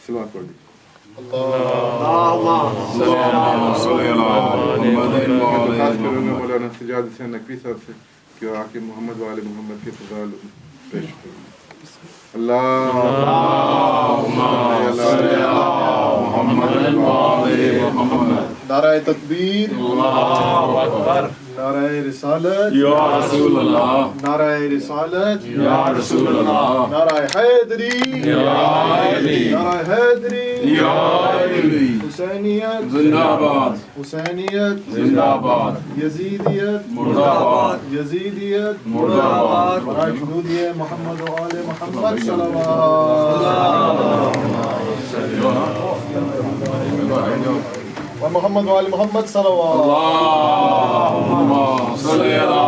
صلوات پڑھ دی درخواست کروں گا مولانا سجاد حسین نقوی صاحب سے کہ وہ آ کے محمد وآل محمد کے فضائل پیش کریں. نعرہ تکبیر، اللہ اکبر، نعرہ رسالت یا رسول اللہ، نعرہ رسالت یا رسول اللہ، نعرہ حیدری یا علی، نعرہ حیدری یا علی، حسینیت زندہ باد، حسینیت زندہ باد، یزیدیت مردہ باد، یزیدیت مردہ باد، مجدودی محمد و آل محمد صلوات. محمد وآل محمد صلوات. اللہم صلی علی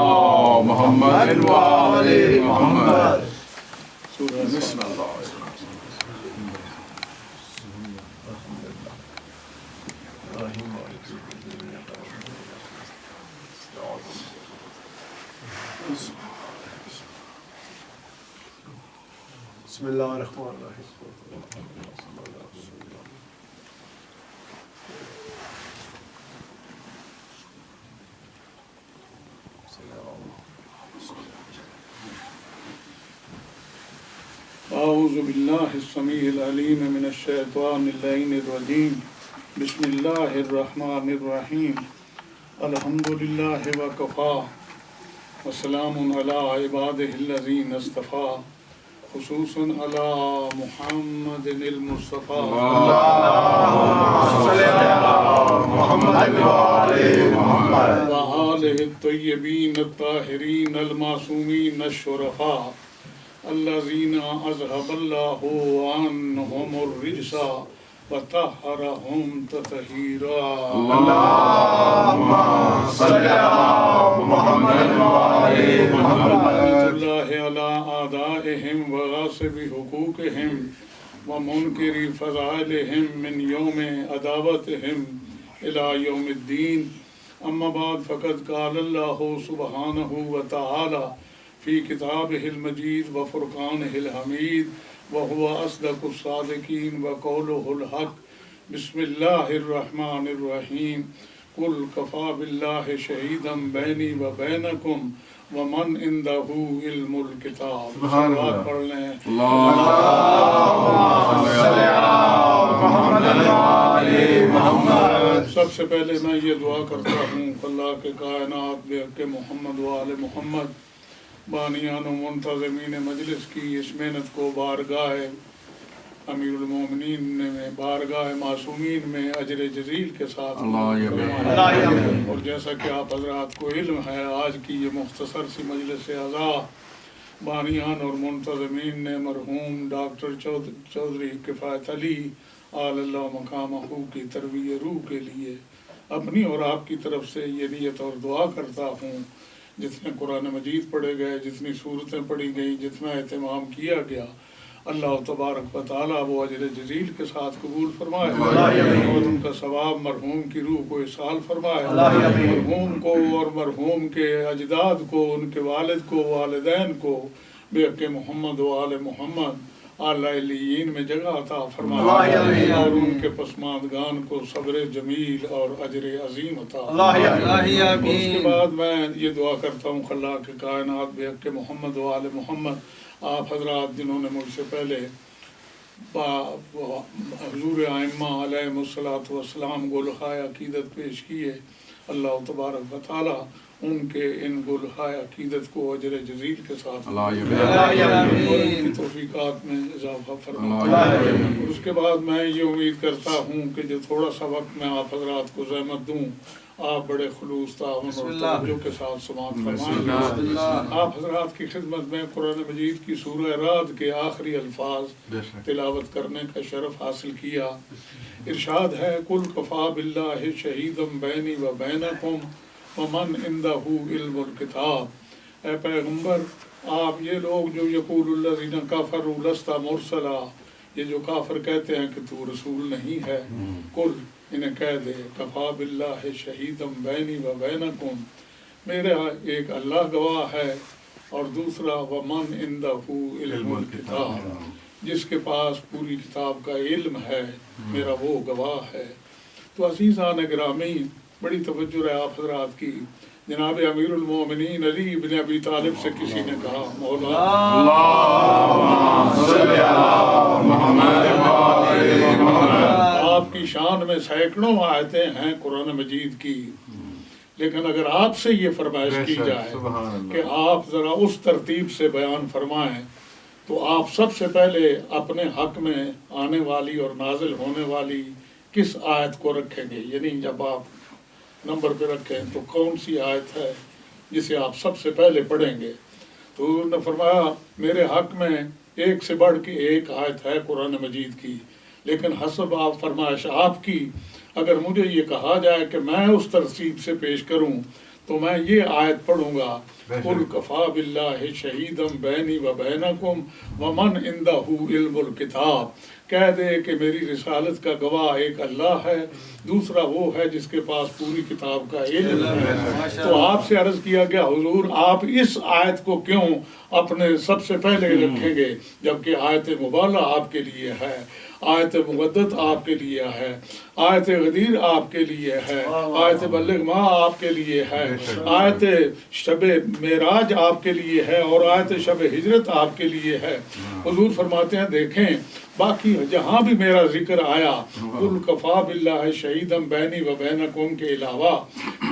محمد وآل محمد. بسم اللہ. بسم اللہ الرحمن الرحیم. اعوذ باللہ السمیع العلیم من الشیطان اللعین الرجیم. بسم اللہ الرحمن الرحیم. الحمدللہ وکفا وسلام علی عبادہ الذین اصطفیٰ خصوصاً علی محمد المصطفیٰ وآلہ الطیبین الطاہرین المعصومین الشرفاء الذین اذهب اللہ عنہم الرجس وطہرہم تطہیرا. اللہم صلی علی محمد وآل محمد. اللہ علی اعدائہم وغاصب حقوقہم ومنکر فضائلہم من یوم عداوتہم الی یوم الدین. اما بعد فقد قال اللہ سبحانہ وتعالی فی کتابہ المجید وفرقانہ الحمید وہو اصدق الصادقین وقولہ الحق. بسم اللہ الرحمن الرحیم. قل کفی باللہ شہیدا بینی وبینکم ومن عندہ علم الکتاب. صلوات پڑھ لیں. اللہم صلی علی محمد وآل محمد. سب سے پہلے میں یہ دعا کرتا ہوں کہ اللہ کے کائنات بے حق محمد وآل محمد بانیان و منتظمین مجلس کی اس محنت کو بارگاہ امیر المومنین میں بارگاہ معصومین میں اجر جزیل کے ساتھ اور جیسا کہ آپ حضرات کو علم ہے آج کی یہ مختصر سی مجلس اعزاء بانیان اور منتظمین نے مرحوم ڈاکٹر چودھری کفایت علی آل اللہ مقامہ کی ترویع روح کے لیے اپنی اور آپ کی طرف سے یہ نیت اور دعا کرتا ہوں جتنے قرآن مجید پڑھے گئے جتنی صورتیں پڑھی گئیں جتنا اہتمام کیا گیا اللہ تبارک و تعالیٰ وہ اجر جزیل کے ساتھ قبول فرمائے اور ان کا ثواب مرحوم کی روح کو اصال فرمائے مرحوم کو اور مرحوم کے اجداد کو ان کے والد کو والدین کو بے حق محمد و آل محمد اعلیٰ علیین میں جگہ عطا فرمائے اور ان کے پسماندگان کو صبر جمیل اور اجر عظیم عطا فرمائے. اس کے بعد میں یہ دعا کرتا ہوں کہ اللہ کے کائنات بے حق محمد و آل محمد آپ حضرات جنہوں نے مجھ سے پہلے حضور ائمہ علیہم الصلوۃ والسلام گلہائے عقیدت پیش کیے اللہ تبارک و تعالیٰ ان کے ان گلہائے عقیدت کو اجر جزیل کے ساتھ اور ان کی توفیقات میں اضافہ فرمائے. اس کے بعد میں یہ امید کرتا ہوں کہ جو تھوڑا سا وقت میں آپ حضرات کو زحمت دوں آپ بڑے خلوص تعاون اور توجہ کے ساتھ سماعت فرمائیں. آپ حضرات کی خدمت میں قرآن مجید کی سورہ رعد کے آخری الفاظ تلاوت کرنے کا شرف حاصل کیا. ارشاد ہے قل کفی باللہ شہیدا بینی وبینکم ومن عندہ علم الکتاب. اے پیغمبر آپ یہ لوگ جو یقول الذین کفروا لست مرسلا یہ جو کافر کہتے ہیں کہ تو رسول نہیں ہے قل انہیں کہہ دے کفی باللہ شہیدا بینی وبینکم میرا ایک اللہ گواہ ہے اور دوسرا ومن عندہ علم الکتاب، جس کے پاس پوری کتاب کا علم ہے میرا وہ گواہ ہے۔ تو عزیزان گرامی، بڑی توجہ ہے آپ حضرات کی۔ جناب امیر المومنین علی بن ابی طالب سے کسی نے کہا مولا آپ کی شان میں سینکڑوں آیتیں ہیں قرآن مجید کی، لیکن اگر آپ سے یہ فرمائش کی جائے کہ آپ ذرا اس ترتیب سے بیان فرمائیں تو آپ سب سے پہلے اپنے حق میں آنے والی اور نازل ہونے والی کس آیت کو رکھیں گے؟ یعنی جب آپ نمبر پہ رکھیں تو کون سی آیت ہے جسے آپ سب سے پہلے پڑھیں گے؟ تو انہوں نے فرمایا میرے حق میں ایک سے بڑھ کے ایک آیت ہے قرآن مجید کی، لیکن حسب آپ فرمائش آپ کی اگر مجھے یہ کہا جائے کہ میں اس ترتیب سے پیش کروں تو میں یہ آیت پڑھوں گا، قُلْ كَفَى بِاللَّهِ شَهِيدًا بَيْنِي وَبَيْنَكُمْ وَمَنْ عِنْدَهُ علم الکتاب۔ کہہ دے کہ میری رسالت کا گواہ ایک اللہ ہے، دوسرا وہ ہے جس کے پاس پوری کتاب کا علم ہے۔ تو آپ سے عرض کیا گیا حضور آپ اس آیت کو کیوں اپنے سب سے پہلے رکھیں گے جبکہ آیت مبالغہ آپ کے لیے ہے، آیت مودت آپ کے لیے ہے، آیت غدیر آپ کے لیے ہے، آیت بلغ ما آپ کے لیے ہے، آیت شب معراج آپ کے لیے ہے، اور آیت شب ہجرت آپ کے لیے ہے۔ حضور فرماتے ہیں دیکھیں باقی جہاں بھی میرا ذکر آیا قُلْ كَفَى بِاللَّهِ شَهِيدًا بَيْنِي وَبَيْنَكُمْ کے علاوہ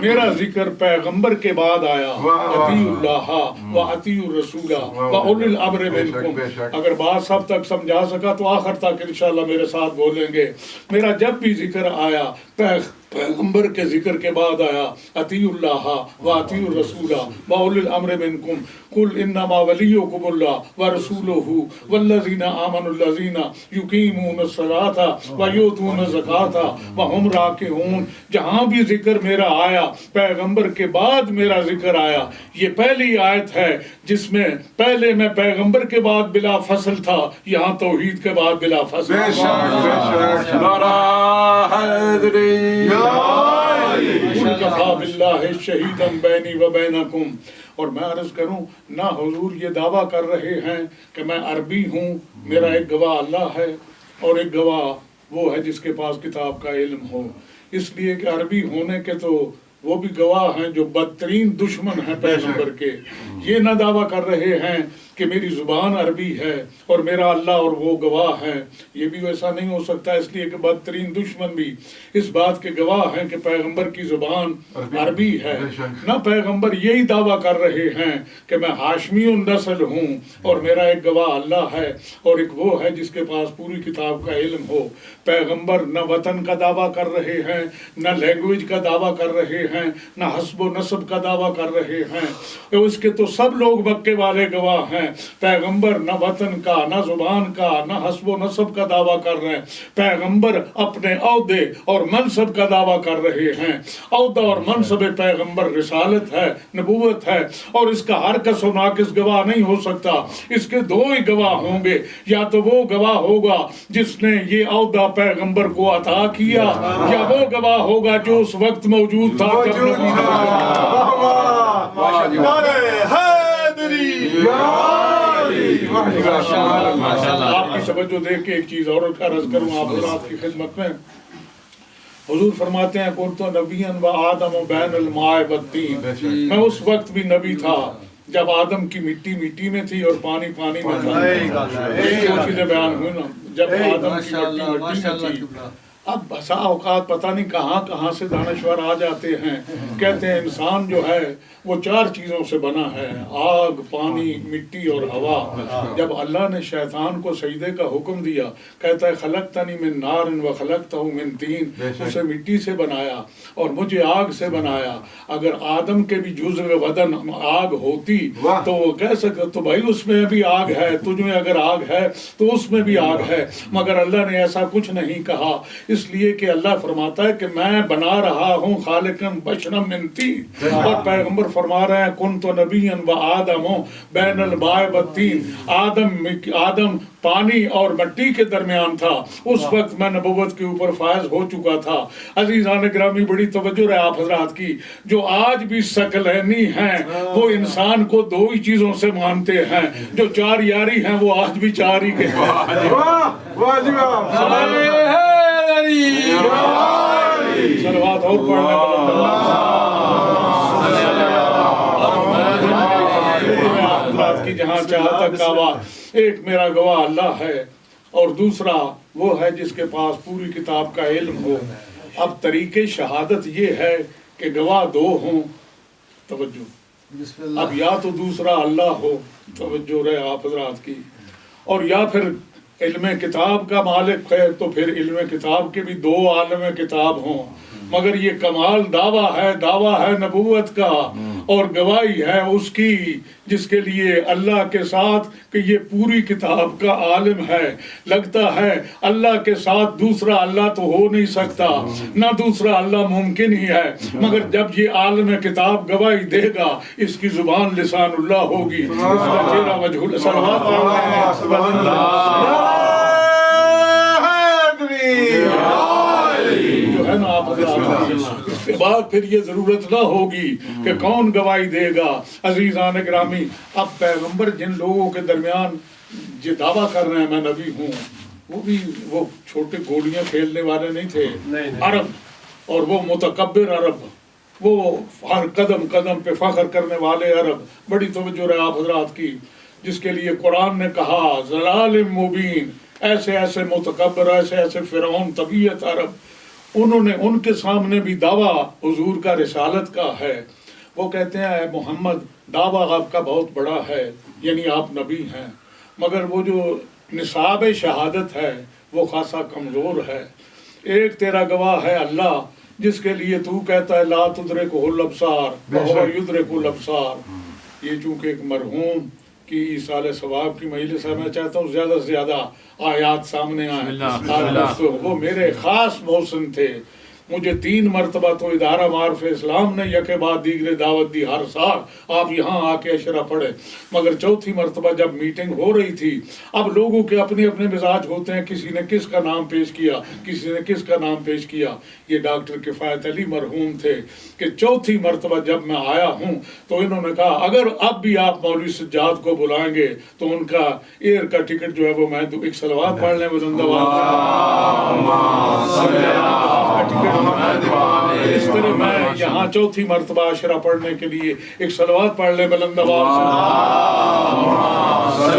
میرا ذکر پیغمبر کے بعد آیا، اطیعوا اللہ واطیعوا الرسول واولی الامر منکم۔ اگر بات سب تک سمجھا سکا تو آخر تک انشاءاللہ میرے ساتھ بولیں گے۔ میرا جب بھی ذکر آیا پیغمبر کے ذکر کے بعد آیا اطیعوا اللہ واطیعوا الرسول واولی الامر منکم، قل انما ولیکم اللہ ورسولہ والذین آمنوا الذین یقیمون الصلاۃ ویؤتون الزکاۃ وہم راکعون۔ جہاں بھی ذکر میرا آیا پیغمبر کے بعد میرا ذکر آیا، یہ پہلی آیت ہے جس میں پہلے میں پیغمبر کے بعد بلا فصل تھا، یہاں توحید کے بعد بلا فصل۔ قُلْ كَفَى بِاللَّهِ شَهِيدًا بَيْنِي وَبَيْنَكُمْ۔ اور میں عرض کروں نہ حضور یہ دعویٰ کر رہے ہیں کہ میں عربی ہوں، میرا ایک گواہ اللہ ہے اور ایک گواہ وہ ہے جس کے پاس کتاب کا علم ہو، اس لیے کہ عربی ہونے کے تو وہ بھی گواہ ہیں جو بدترین دشمن ہیں پیغمبر کے۔ یہ نہ دعویٰ کر رہے ہیں کہ میری زبان عربی ہے اور میرا اللہ اور وہ گواہ ہے، یہ بھی ویسا نہیں ہو سکتا، اس لیے کہ بدترین دشمن بھی اس بات کے گواہ ہیں کہ پیغمبر کی زبان عربی ہے۔ نہ پیغمبر یہی دعویٰ کر رہے ہیں کہ میں ہاشمی النسل ہوں اور میرا ایک گواہ اللہ ہے اور ایک وہ ہے جس کے پاس پوری کتاب کا علم ہو۔ پیغمبر نہ وطن کا دعویٰ کر رہے ہیں، نہ لینگویج کا دعویٰ کر رہے ہیں، نہ حسب و نسب کا دعویٰ کر رہے ہیں، اس کے تو سب لوگ مکے والے گواہ ہیں۔ پیغمبر نہ وطن کا، نہ زبان کا، نہ حسب و نسب کا دعویٰ کر رہے ہیں، پیغمبر اپنے عہدے اور منصب کا دعویٰ کر رہے ہیں۔ عہدہ اور منصب پیغمبر رسالت ہے، نبوت ہے، اور اس کا ہر کس و ناقص گواہ نہیں ہو سکتا۔ اس کے دو ہی گواہ ہوں گے، یا تو وہ گواہ ہوگا جس نے یہ عہدہ پیغمبر کو عطا کیا، یا وہ گواہ ہوگا جو اس وقت موجود تھا جب نبی آپ کی توجہ دیکھ کے ایک چیز اور عرض کروں آپ حضرات کی خدمت میں۔ حضور فرماتے ہیں کنت نبیا و آدم بین الماء والطین، میں اس وقت بھی نبی تھا جب آدم کی مٹی مٹی میں تھی اور پانی پانی میں تھا۔ یہ وہ چیزیں بیان ہوئی نا، جب آدم کی مٹی مٹی میں تھی۔ اب بسا اوقات پتہ نہیں کہاں کہاں سے دانشور آ جاتے ہیں، کہتے ہیں انسان جو ہے وہ 4 چیزوں سے بنا ہے، آگ، پانی، مٹی اور ہوا۔ جب اللہ نے شیطان کو سجدے کا حکم دیا، کہتا ہے خلقتنی من نار و خلقتہ من طین، اسے مٹی سے بنایا اور مجھے آگ سے بنایا۔ اگر آدم کے بھی جزء بدن آگ ہوتی تو وہ کہہ سکتا تو بھائی اس میں بھی آگ ہے، تجھ میں اگر آگ ہے تو اس میں بھی آگ ہے، مگر اللہ نے ایسا کچھ نہیں کہا۔ اس لیے کہ اللہ فرماتا ہے کہ میں بنا رہا ہوں خالقن بشرم من طین، اور پیغمبر فرما رہے ہیں کنت نبیا و آدم بین الماء والطین، آدم پانی اور مٹی کے درمیان تھا، اس وقت میں نبوت کے اوپر فائز ہو چکا تھا۔ عزیزان گرامی بڑی توجہ ہے آپ حضرات کی، جو آج بھی ثقلینی ہیں وہ انسان کو دو ہی چیزوں سے مانتے ہیں، جو چار یاری ہیں وہ آج بھی چار ہی کے ہیں۔ صلوات اور پڑھنے کی جہاں چاہتا گواہ، ایک میرا گواہ اللہ ہے اور دوسرا وہ ہے جس کے پاس پوری کتاب کا علم ہو۔ اب طریقے شہادت یہ ہے کہ گواہ دو ہوں، توجہ، اب یا تو دوسرا اللہ ہو، توجہ رہے آپ حضرات کی، اور یا پھر علم کتاب کا مالک ہے تو پھر علم کتاب کے بھی دو عالم کتاب ہوں۔ مگر یہ کمال دعویٰ ہے نبوت کا، اور گواہی ہے اس کی جس کے لیے اللہ کے ساتھ کہ یہ پوری کتاب کا عالم ہے۔ لگتا ہے اللہ کے ساتھ دوسرا اللہ تو ہو نہیں سکتا، نہ دوسرا اللہ ممکن ہی ہے، مگر جب یہ عالم کتاب گواہی دے گا اس کی زبان لسان اللہ ہوگی، اس کا چہرہ وجہ جو ہے نا آپ حضرات، اس کے بعد پھر یہ ضرورت نہ ہوگی کہ کون گواہی دے گا۔ عزیزان گرامی، اب پیغمبر جن لوگوں کے درمیان یہ دعویٰ کر رہے ہیں میں نبی ہوں، وہ بھی وہ چھوٹے گولیاں کھیلنے والے نہیں تھے، عرب، اور وہ متکبر عرب، وہ ہر قدم قدم پہ فخر کرنے والے عرب، بڑی توجہ رہے آپ حضرات کی، جس کے لیے قرآن نے کہا ضلال مبین، ایسے ایسے متکبر، ایسے ایسے فرعون طبیعت عرب، انہوں نے ان کے سامنے بھی دعویٰ حضور کا رسالت کا ہے۔ وہ کہتے ہیں اے محمد دعویٰ آپ کا بہت بڑا ہے، یعنی آپ نبی ہیں، مگر وہ جو نصاب شہادت ہے وہ خاصا کمزور ہے۔ ایک تیرا گواہ ہے اللہ، جس کے لیے تو کہتا ہے لا تدرکہ الابصار وہو یدرک الابصار۔ یہ چونکہ ایک مرحوم کی ایصال ثواب کی مجلس ہے، میں چاہتا ہوں زیادہ سے زیادہ آیات سامنے آئیں۔ وہ میرے خاص محسن تھے، مجھے 3 مرتبہ تو ادارہ معارف اسلام نے یکے بعد دیگرے دعوت دی، ہر سال آپ یہاں آ کے اشرا پڑھے، مگر چوتھی مرتبہ جب میٹنگ ہو رہی تھی، اب لوگوں کے اپنے اپنے مزاج ہوتے ہیں، کسی نے کس کا نام پیش کیا، کسی نے کس کا نام پیش کیا۔ یہ ڈاکٹر کفایت علی مرحوم تھے کہ چوتھی مرتبہ جب میں آیا ہوں تو انہوں نے کہا اگر اب بھی آپ مولوی سجاد کو بلائیں گے تو ان کا ایئر کا ٹکٹ جو ہے وہ میں ایک صلوات پڑھ لیں اس طرح میں یہاں چوتھی مرتبہ عشرہ پڑھنے کے لیے ایک صلوات پڑھ لیں بلند آواز سے۔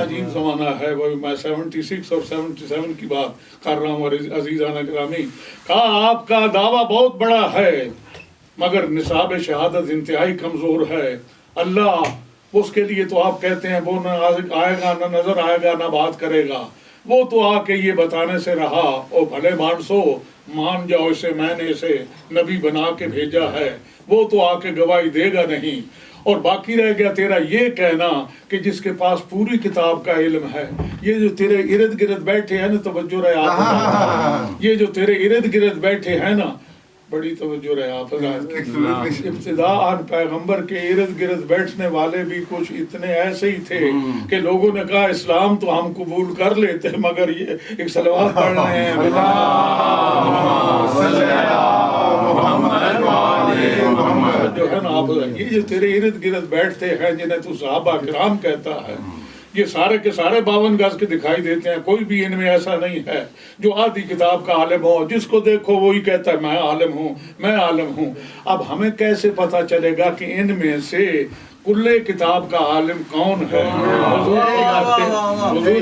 عجیب زمانہ ہے، وہ میں 76 اور 77 کی بات کر رہا ہوں عزیزان گرامی۔ کہا آپ کا دعویٰ بہت بڑا ہے مگر نصاب شہادت انتہائی کمزور ہے۔ اللہ اس کے لیے تو آپ کہتے ہیں وہ نہ آئے گا، نہ نظر آئے گا، نہ بات کرے گا، وہ تو آ کے یہ بتانے سے رہا او بھلے مانسو مان جاؤ اسے، میں نے اسے نبی بنا کے بھیجا ہے، وہ تو آ کے گواہی دے گا نہیں۔ اور باقی رہ گیا تیرا یہ کہنا کہ جس کے پاس پوری کتاب کا علم ہے۔ یہ جو تیرے ارد گرد بیٹھے ہیں نا، توجہ رہے آپ، یہ جو تیرے ارد گرد بیٹھے ہیں نا، بڑی توجہ رہے آپ حضرات، ابتداء پیغمبر کے ارد گرد بیٹھنے والے بھی کچھ اتنے ایسے ہی تھے کہ لوگوں نے کہا اسلام تو ہم قبول کر لیتے مگر یہ ایک صلوات پڑھ رہے ہیں جو ہے نا آپ، یہ جو تیرے ارد گرد بیٹھتے ہیں جنہیں تو صحابہ کرام کہتا ہے، یہ سارے کے سارے 52 گز کے دکھائی دیتے ہیں، کوئی بھی ان میں ایسا نہیں ہے جو آدھی کتاب کا عالم ہو، جس کو دیکھو وہی کہتا ہے میں عالم ہوں، میں عالم ہوں۔ اب ہمیں کیسے پتا چلے گا کہ ان میں سے کل کتاب کا عالم کون ہے؟ حضور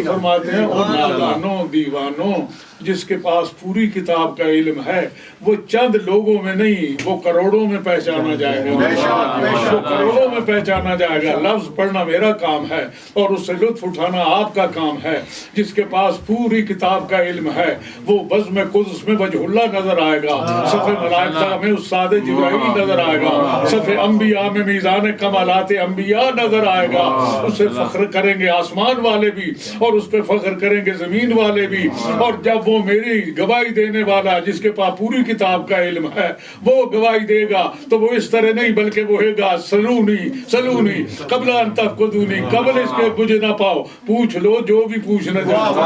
فرماتے ہیں اور نادانوں دیوانوں جس کے پاس پوری کتاب کا علم ہے وہ چند لوگوں میں نہیں وہ کروڑوں میں پہچانا جائے گا، وہ کروڑوں میں پہچانا جائے گا۔ لفظ پڑھنا میرا کام ہے اور اس سے لطف اٹھانا آپ کا کام ہے۔ جس کے پاس پوری کتاب کا علم ہے وہ بزم قدس میں وجہ اللہ نظر آئے گا، صف ملائکہ میں استاد جبرائیل نظر آئے گا، صف انبیاء میں میزان کمالات انبیاء نظر آئے گا۔ اس سے فخر کریں گے آسمان والے بھی اور اس پہ فخر کریں گے زمین والے بھی۔ اور جب وہ میری گواہی دینے والا جس کے پاس پوری کتاب کا علم ہے وہ گواہی دے گا تو وہ اس طرح نہیں بلکہ وہ ہے گا سلونی سلونی قبل ان تفقدونی، قبل اس کے مجھے نہ پاؤ، پوچھ لو جو بھی پوچھنا چاہتا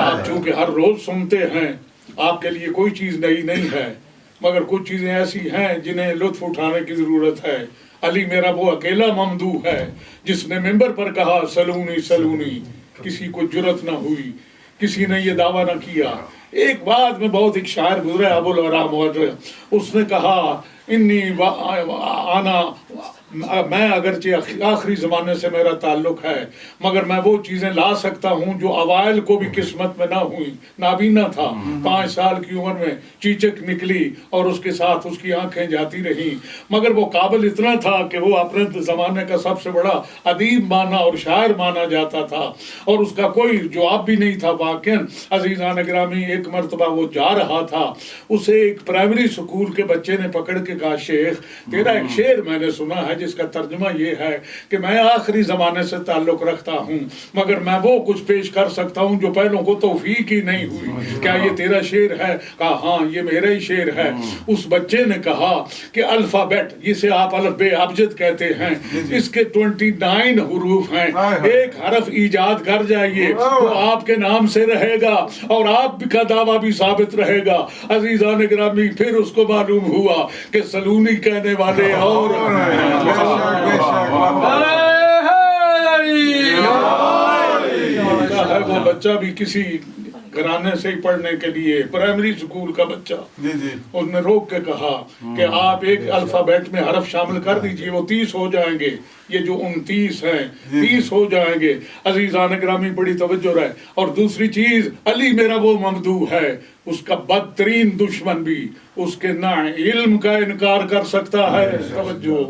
آپ چونکہ ہر روز سنتے ہیں آپ کے لیے کوئی چیز نئی نہیں ہے، مگر کچھ چیزیں ایسی ہیں جنہیں لطف اٹھانے کی ضرورت ہے۔ علی میرا وہ اکیلا ممدوح ہے جس نے ممبر پر کہا سلونی سلونی، کسی کو جرت نہ ہوئی، کسی نے یہ دعویٰ نہ کیا۔ ایک بات میں بہت ایک شاعر گزرے ابو الورا موجود، اس نے کہا انی آنا، میں اگرچہ آخری زمانے سے میرا تعلق ہے مگر میں وہ چیزیں لا سکتا ہوں جو اوائل کو بھی قسمت میں نہ ہوئی۔ نابینا تھا، 5 سال کی عمر میں چیچک نکلی اور اس کے ساتھ اس کی آنکھیں جاتی رہیں، مگر وہ قابل اتنا تھا کہ وہ اپنے زمانے کا سب سے بڑا ادیب مانا اور شاعر مانا جاتا تھا اور اس کا کوئی جواب بھی نہیں تھا۔ واقعاً عزیزان گرامی ایک مرتبہ وہ جا رہا تھا، اسے ایک پرائمری سکول کے بچے نے پکڑ کے کہا شیخ تیرا ایک شعر میں نے سنا ہے جس کا ترجمہ یہ ہے کہ میں آخری زمانے سے تعلق رکھتا ہوں مگر میں وہ کچھ پیش کر سکتا ہوں جو پہلوں کو توفیق ہی نہیں ہوئی، کیا یہ تیرا شعر ہے؟ کہا ہاں یہ میرا ہی شعر ہے۔ اس بچے نے کہا کہ الفابیٹ جسے آپ الف بے ابجد کہتے ہیں اس کے 29 حروف ہیں، ایک حرف ایجاد کر جائیے وہ آپ کے نام سے رہے گا اور آپ کا دعویٰ بھی ثابت رہے گا۔ عزیزان گرامی پھر اس کو معلوم ہوا کہ سلونی کہنے والے اور ہے وہ بچہ بھی کسی گھرانے سے ہی پڑھنے کے لیے پرائمری سکول کا بچہ، اس نے روک کے کہا کہ آپ ایک الفابیٹ میں حرف شامل کر دیجئے وہ 30 ہو جائیں گے، یہ جو 29 ہیں 30 ہو جائیں گے۔ عزیزان گرامی بڑی توجہ رہے۔ اور دوسری چیز علی میرا وہ ممدوح ہے اس کا بدترین دشمن بھی اس کے نہ علم کا انکار کر سکتا ہے، توجہ،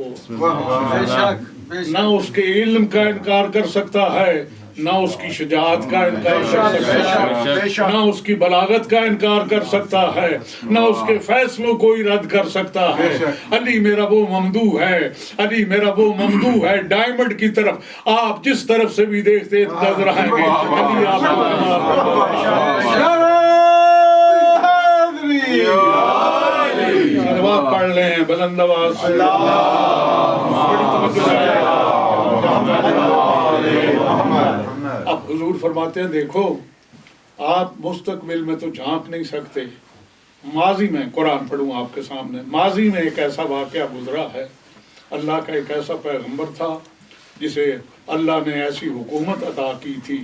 نہ اس کے علم کا انکار کر سکتا ہے، نہ اس کی شجاعت کا انکار کر سکتا ہے، نہ اس کی بلاغت کا انکار کر سکتا ہے، نہ اس کے فیصلوں کو ہی رد کر سکتا ہے۔ علی میرا وہ ممدوح ہے، علی میرا وہ ممدوح ہے، ڈائمنڈ کی طرف آپ جس طرف سے بھی دیکھتے نظر آئیں گے علی آپ کو پڑھ لیں بلند آواز سے۔ اب حضور فرماتے ہیں دیکھو آپ مستقبل میں تو جھانک نہیں سکتے، ماضی میں قرآن پڑھوں آپ کے سامنے، ماضی میں ایک ایسا واقعہ گزرا ہے، اللہ کا ایک ایسا پیغمبر تھا جسے اللہ نے ایسی حکومت عطا کی تھی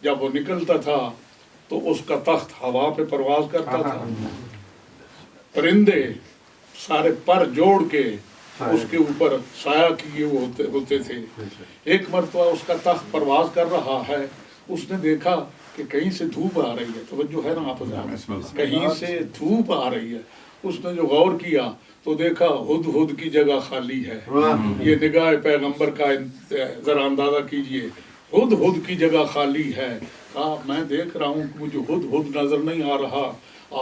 جب وہ نکلتا تھا تو اس کا تخت ہوا پہ پرواز کرتا تھا، پرندے سارے پر جوڑ کے اس کے اوپر سایہ کیے ہوتے تھے۔ ایک مرتبہ اس کا تخت پرواز کر رہا ہے، اس نے دیکھا کہ کہیں سے دھوپ آ رہی ہے، توجہ ہے نا آپ حضرات، کہیں سے دھوپ آ رہی ہے۔ اس نے جو غور کیا تو دیکھا ہدہد کی جگہ خالی ہے۔ یہ نگاہ پیغمبر کا ذرا اندازہ کیجئے، ہدہد کی جگہ خالی ہے۔ کہا میں دیکھ رہا ہوں مجھے ہدہد نظر نہیں آ رہا،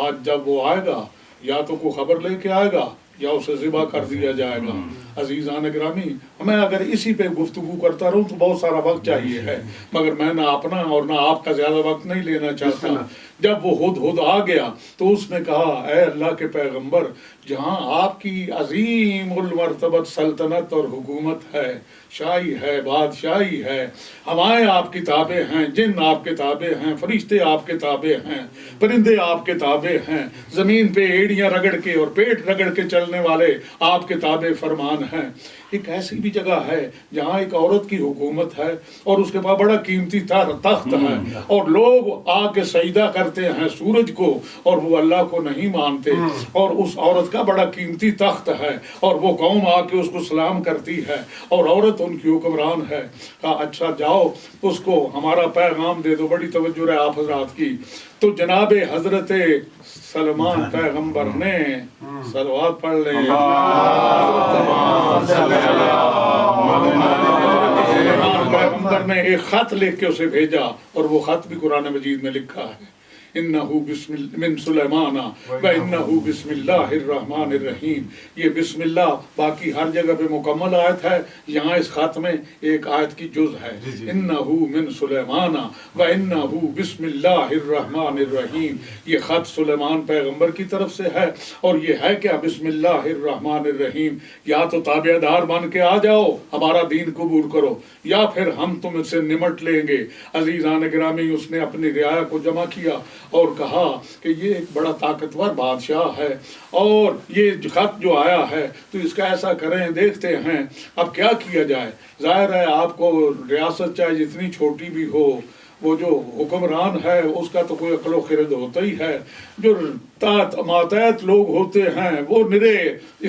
آج جب وہ آئے گا یا تو کوئی خبر لے کے آئے گا یا اسے ذبح کر دیا جائے گا۔ عزیزان گرامی میں اگر اسی پہ گفتگو کرتا رہوں تو بہت سارا وقت چاہیے ہے، مگر میں نہ اپنا اور نہ آپ کا زیادہ وقت نہیں لینا چاہتا۔ جب وہ ہدہد آ گیا تو اس نے کہا اے اللہ کے پیغمبر، جہاں آپ کی عظیم المرتبت سلطنت اور حکومت ہے، شاہی ہے، بادشاہی ہے، ہوائیں آپ کی تابع ہیں، جن آپ کے تابع ہیں، فرشتے آپ کے تابع ہیں، پرندے آپ کے تابع ہیں، زمین پہ ایڑیاں رگڑ کے اور پیٹ رگڑ کے چلنے والے آپ کے تابع فرمان ہیں، ایک ایسی بھی جگہ ہے جہاں ایک عورت کی حکومت ہے اور اس کے پاس بڑا قیمتی تخت ہے اور لوگ آ کے سجدہ کرتے ہیں سورج کو اور وہ اللہ کو نہیں مانتے، اور اس عورت کا بڑا قیمتی تخت ہے اور وہ قوم آ کے اس کو سلام کرتی ہے اور عورت ان کی حکمران ہے۔ کہا اچھا جاؤ اس کو ہمارا پیغام دے دو۔ بڑی توجہ ہے آپ حضرات کی۔ تو جناب حضرت سلمان پیغمبر نے صلوات پڑھ لیں، سلمان پیغمبر نے ایک خط لکھ کے اسے بھیجا اور وہ خط بھی قرآن مجید میں لکھا ہے، انہو من سلیمان وانہو بسم اللہ الرحمن الرحیم۔ یہ بسم اللہ باقی ہر جگہ پہ مکمل آیت ہے، یہاں اس خط میں ایک آیت کی جز ہے، انہو من سلیمان وانہو بسم اللہ الرحمن الرحیم۔ یہ خط سلیمان پیغمبر کی طرف سے ہے اور یہ ہے کیا؟ بسم اللہ الرحمن الرحیم۔ یا تو تابع دار بن کے آ جاؤ، ہمارا دین قبول کرو، یا پھر ہم تم سے نمٹ لیں گے۔ عزیزان گرامی، اس نے اپنی رعایا کو جمع کیا اور کہا کہ یہ ایک بڑا طاقتور بادشاہ ہے اور یہ خط جو آیا ہے تو اس کا ایسا کریں، دیکھتے ہیں اب کیا کیا جائے۔ ظاہر ہے آپ کو ریاست چاہے جتنی چھوٹی بھی ہو، وہ جو حکمران ہے اس کا تو کوئی عقل و خرد ہوتا ہی ہے، جو ماتحت لوگ ہوتے ہیں وہ نرے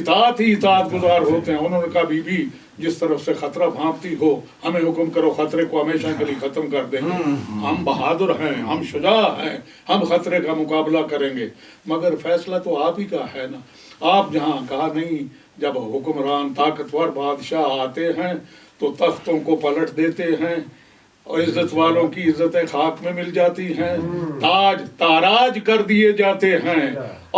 اطاعت ہی اطاعت گزار ہوتے ہیں۔ انہوں نے کہا بی بی جس طرف سے خطرہ بھانپتی ہو ہمیں حکم کرو، خطرے کو ہمیشہ کے لیے ختم کر دیں گے، ہم بہادر ہیں، ہم شجاع ہیں، ہم خطرے کا مقابلہ کریں گے، مگر فیصلہ تو آپ ہی کا ہے نا۔ آپ جہاں کہا نہیں، جب حکمران طاقتور بادشاہ آتے ہیں تو تختوں کو پلٹ دیتے ہیں اور عزت والوں کی عزتیں خاک میں مل جاتی ہیں، تاج تاراج کر دیے جاتے ہیں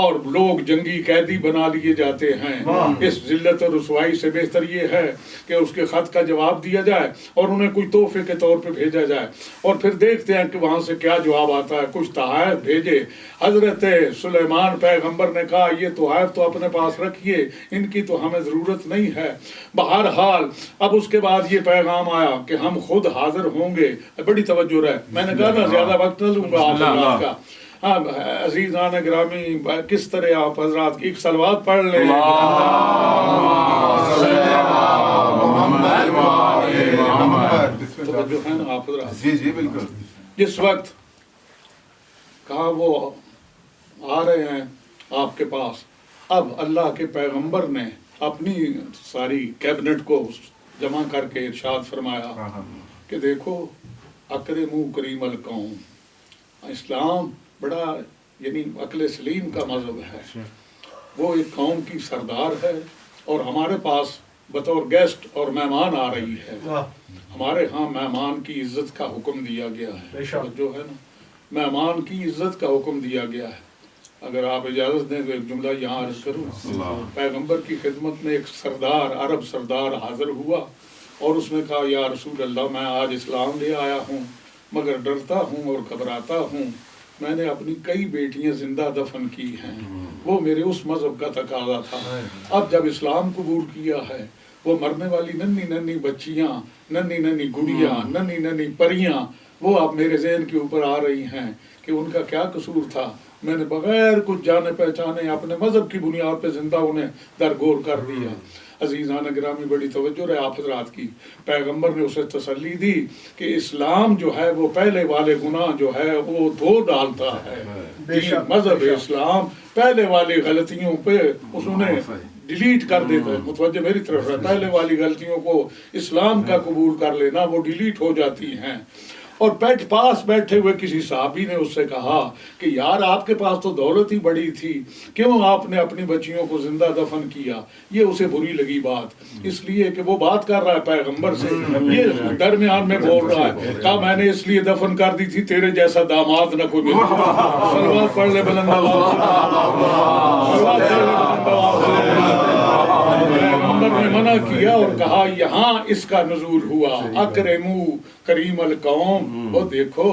اور لوگ جنگی قیدی بنا لیے جاتے ہیں۔ اس ذلت اور رسوائی سے بہتر یہ ہے کہ اس کے خط کا جواب دیا جائے اور انہیں کوئی تحفے کے طور پہ بھیجا جائے اور پھر دیکھتے ہیں کہ وہاں سے کیا جواب آتا ہے۔ کچھ تحائف بھیجے، حضرت سلیمان پیغمبر نے کہا یہ تحائف تو اپنے پاس رکھیے، ان کی تو ہمیں ضرورت نہیں ہے۔ بہرحال اب اس کے بعد یہ پیغام آیا کہ ہم خود حاضر ہوں گے۔ بڑی توجہ رہے، میں نے کہا نا زیادہ وقت نہ لوں گا آپ حضرات کا۔ ہاں عزیزان گرامی، کس طرح آپ حضرات ایک صلوات پڑھ لیں۔ توجہ ہے نا آپ حضرات؟ جی جی بالکل۔ جس وقت کہا وہ آ رہے ہیں آپ کے پاس، اب اللہ کے پیغمبر نے اپنی ساری کیبنٹ کو جمع کر کے ارشاد فرمایا کہ دیکھو اکرموا کریم القوم، اسلام بڑا یعنی عقل سلیم کا مذہب ہے، وہ ایک قوم کی سردار ہے اور ہمارے پاس بطور گیسٹ اور مہمان آ رہی ہے۔ ہمارے ہاں مہمان کی عزت کا حکم دیا گیا ہے، جو ہے نا مہمان کی عزت کا حکم دیا گیا ہے۔ اگر آپ اجازت دیں تو ایک جملہ یہاں عرض کروں۔ پیغمبر کی خدمت میں ایک سردار، عرب سردار حاضر ہوا اور اس نے کہا یا رسول اللہ میں آج اسلام لے آیا ہوں مگر ڈرتا ہوں اور گھبراتا ہوں، میں نے اپنی کئی بیٹیاں زندہ دفن کی ہیں، وہ میرے اس مذہب کا تقاضا تھا۔ اب جب اسلام قبول کیا ہے وہ مرنے والی ننھی ننھی بچیاں، ننھی ننھی گڑیاں، ننھی ننھی پریاں وہ اب میرے ذہن کے اوپر آ رہی ہیں کہ ان کا کیا قصور تھا، میں نے بغیر کچھ جانے پہچانے اپنے مذہب کی بنیاد پہ زندہ انہیں درگور کر دیا۔ عزیزان گرامی بڑی توجہ رہے آپ حضرات کی، پیغمبر نے اسے تسلی دی کہ اسلام جو ہے وہ پہلے والے گناہ جو ہے وہ دھو ڈالتا ہے، مذہب اسلام پہلے والی غلطیوں پہ انہیں ڈیلیٹ کر دیتا ہے۔ متوجہ میری طرف ہے، پہلے والی غلطیوں کو اسلام کا قبول کر لینا وہ ڈیلیٹ ہو جاتی ہیں۔ اور پاس بیٹھے ہوئے کسی صحابی نے اس سے کہا کہ یار آپ کے پاس تو دولت ہی بڑی تھی، کیوں آپ نے اپنی بچیوں کو زندہ دفن کیا؟ یہ اسے بری لگی بات، اس لیے کہ وہ بات کر رہا ہے پیغمبر سے، یہ درمیان میں بول رہا ہے، کہا میں نے اس لیے دفن کر دی تھی تیرے جیسا داماد نہ کوئی ملے۔ صلوات پڑھ لے بلند آواز سے، صلوات پڑھ لے بلند آواز سے۔ پیغمبر نے منع کیا اور کہا یہاں اس کا نزول ہوا، اکرموا کریم القوم، وہ دیکھو